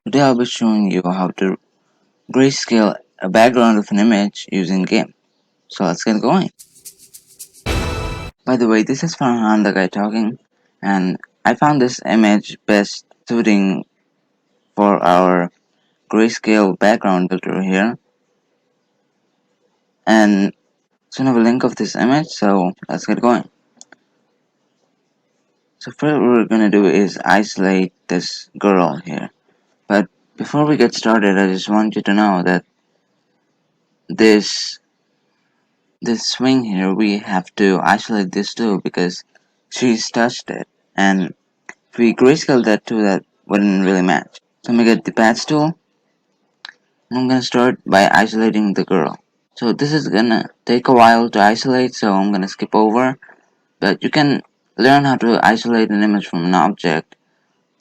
Today I'll be showing you how to grayscale a background of an image using Gimp. So let's get going. By the way, this is Farhan, the guy talking, and I found this image best suiting for our grayscale background filter here. And soon I have a link of this image, so let's get going. So first what we're gonna do is isolate this girl here. But before we get started, I just want you to know that this swing here, we have to isolate this too because she's touched it, and if we grayscale that too, that wouldn't really match. So I'm gonna get the patch tool, and I'm gonna start by isolating the girl. So this is gonna take a while to isolate, so I'm gonna skip over, but you can learn how to isolate an image from an object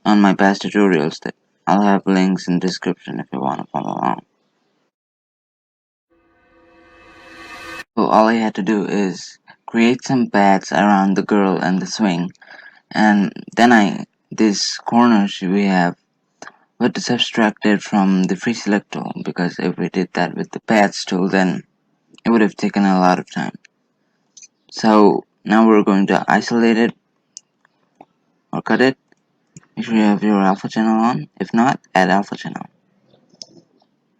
on my past tutorials that I'll have links in the description if you want to follow along. So all I had to do is create some paths around the girl and the swing, and then these corners we have were subtracted from the free select tool, because if we did that with the paths tool, then it would have taken a lot of time. So now we're going to isolate it or cut it. Make sure you have your alpha channel on. If not, add alpha channel.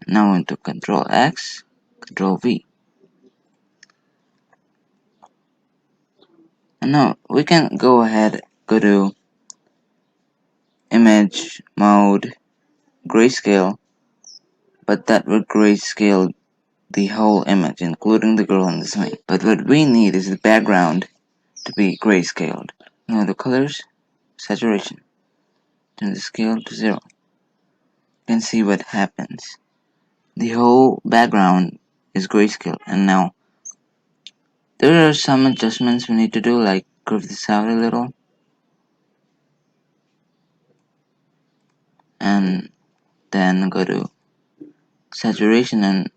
Now into Control X, Control V. And now we can go ahead, go to Image Mode Grayscale, but that would grayscale the whole image, including the girl in the swing. But what we need is the background to be grayscaled. Now the colors, saturation, turn the scale to 0. You can see what happens. The whole background is grayscale, and now there are some adjustments we need to do, like curve this out a little, and then go to saturation, and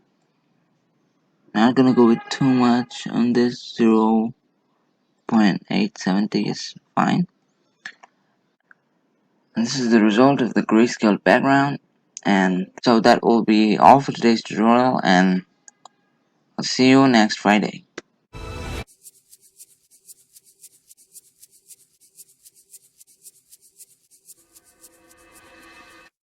not gonna go with too much on this. 0.870 is fine. And this is the result of the grayscale background. And so that will be all for today's tutorial, and I'll see you next Friday.